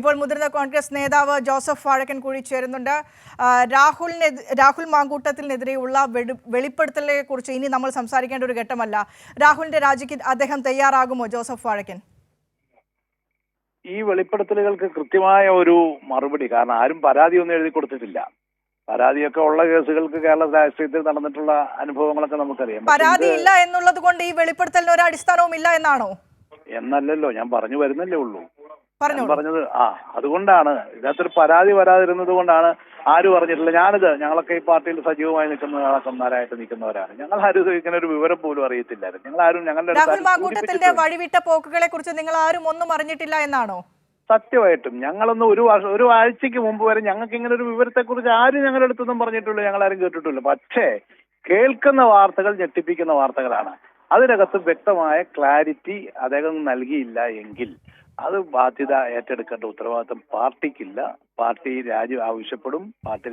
ഇപ്പോൾ മുതിർന്ന കോൺഗ്രസ് നേതാവ് ജോസഫ് വാഴക്കൻ കൂടി ചേരുന്നുണ്ട്. രാഹുൽ മാങ്കൂട്ടത്തിനെതിരെയുള്ള വെളിപ്പെടുത്തലിനെ കുറിച്ച് ഇനി നമ്മൾ സംസാരിക്കേണ്ട ഒരു ഘട്ടമല്ല. രാഹുലിന്റെ രാജിക്ക് അദ്ദേഹം തയ്യാറാകുമോ ജോസഫ് വാഴക്കൻ? ഈ വെളിപ്പെടുത്തലുകൾക്ക് കൃത്യമായ ഒരു മറുപടി, കാരണം ആരും പരാതിയൊന്നും എഴുതി കൊടുത്തിട്ടില്ല. പരാതിയൊക്കെ ഉള്ള കേസുകൾക്ക് കേരള രാഷ്ട്രീയത്തിൽ നടന്നിട്ടുള്ള അനുഭവങ്ങളൊക്കെ നമുക്കറിയാം. പരാതി ഇല്ല എന്നുള്ളത് കൊണ്ട് ഈ വെളിപ്പെടുത്തലിന് ഒരു അടിസ്ഥാനവും ഇല്ല എന്നാണോ? എന്നല്ലല്ലോ, ഞാൻ പറഞ്ഞു വരുന്നല്ലേ ഉള്ളൂ. പറഞ്ഞത് അതുകൊണ്ടാണ് ഇതിനകത്തൊരു പരാതി വരാതിരുന്നത് കൊണ്ടാണ് ആരും അറിഞ്ഞിട്ടില്ല. ഞങ്ങളൊക്കെ ഈ പാർട്ടിയിൽ സജീവമായി നിൽക്കുന്നവരായിട്ട് നിൽക്കുന്നവരാണ്. ഞങ്ങൾ ആരും ഇങ്ങനെ ഒരു വിവരം പോലും അറിയത്തില്ലായിരുന്നു. ഞങ്ങൾ ആരും രാഹുൽ മാങ്കൂട്ടത്തിന്റെ വഴിവിട്ട പോക്കുകളെ കുറിച്ച് നിങ്ങൾ ആരും ഒന്നും അറിഞ്ഞിട്ടില്ല എന്നാണോ? സത്യമായിട്ടും ഞങ്ങളൊന്ന് ഒരു ആഴ്ചക്ക് മുമ്പ് വരെ ഞങ്ങൾക്ക് ഇങ്ങനെ ഒരു വിവരത്തെക്കുറിച്ച് ആരും ഞങ്ങളുടെ അടുത്തൊന്നും പറഞ്ഞിട്ടുള്ളൂ, ഞങ്ങളാരും കേട്ടിട്ടില്ല. പക്ഷേ കേൾക്കുന്ന വാർത്തകൾ ഞെട്ടിപ്പിക്കുന്ന വാർത്തകളാണ്. അതിനകത്ത് വ്യക്തമായ ക്ലാരിറ്റി അദ്ദേഹം നൽകിയില്ല എങ്കിൽ അത് ബാധ്യത ഏറ്റെടുക്കേണ്ട ഉത്തരവാദിത്വം പാർട്ടിക്കില്ല. പാർട്ടി രാജി ആവശ്യപ്പെടും. പാർട്ടി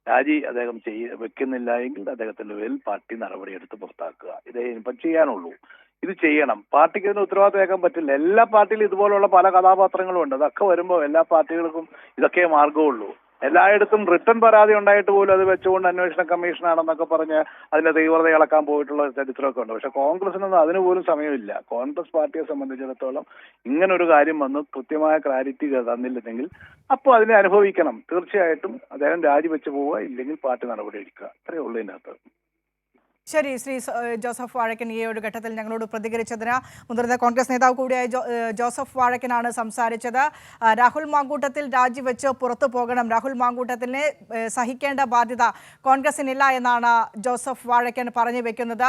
രാജി അദ്ദേഹം വെക്കുന്നില്ല എങ്കിൽ അദ്ദേഹത്തിന്റെ പേരിൽ പാർട്ടി നടപടിയെടുത്ത് പുറത്താക്കുക. ഇതേ ഇപ്പം ചെയ്യാനുള്ളൂ. ഇത് ചെയ്യണം. പാർട്ടിക്ക് ഇതിന് ഉത്തരവാദിത്വം ഏൽക്കാൻ പറ്റില്ല. എല്ലാ പാർട്ടിയിലും ഇതുപോലുള്ള പല കഥാപാത്രങ്ങളും ഉണ്ട്. അതൊക്കെ വരുമ്പോൾ എല്ലാ പാർട്ടികൾക്കും ഇതൊക്കെ മാർഗമുള്ളൂ. എല്ലായിടത്തും റിട്ടേൺ പരാതി ഉണ്ടായിട്ട് പോലും അത് വെച്ചുകൊണ്ട് അന്വേഷണ കമ്മീഷനാണെന്നൊക്കെ പറഞ്ഞ് അതിന്റെ തീവ്രത ഇളക്കാൻ പോയിട്ടുള്ള ചരിത്രമൊക്കെ ഉണ്ട്. പക്ഷെ കോൺഗ്രസിനൊന്നും അതിന് പോലും സമയമില്ല. കോൺഗ്രസ് പാർട്ടിയെ സംബന്ധിച്ചിടത്തോളം ഇങ്ങനെ ഒരു കാര്യം വന്ന് കൃത്യമായ ക്ലാരിറ്റി തന്നില്ലെങ്കിൽ അപ്പോൾ അതിനെ അനുഭവിക്കണം. തീർച്ചയായിട്ടും അദ്ദേഹം രാജിവെച്ച് പോവുക, ഇല്ലെങ്കിൽ പാർട്ടി നടപടി എടുക്കുക. അത്രയേ ഉള്ളൂ ഇതിനകത്ത്. ശരി, ശ്രീ ജോസഫ് വാഴക്കൻ ഈ ഒരു ഘട്ടത്തിൽ ഞങ്ങളോട് പ്രതികരിച്ചതിന്. മുതിർന്ന കോൺഗ്രസ് നേതാവ് കൂടിയായ ജോസഫ് വാഴക്കനാണ് സംസാരിച്ചത്. രാഹുൽ മാങ്കൂട്ടത്തിൽ രാജിവെച്ച് പുറത്തു പോകണം, രാഹുൽ മാങ്കൂട്ടത്തിനെ സഹിക്കേണ്ട ബാധ്യത കോൺഗ്രസിനില്ല എന്നാണ് ജോസഫ് വാഴക്കൻ പറഞ്ഞു വെക്കുന്നത്.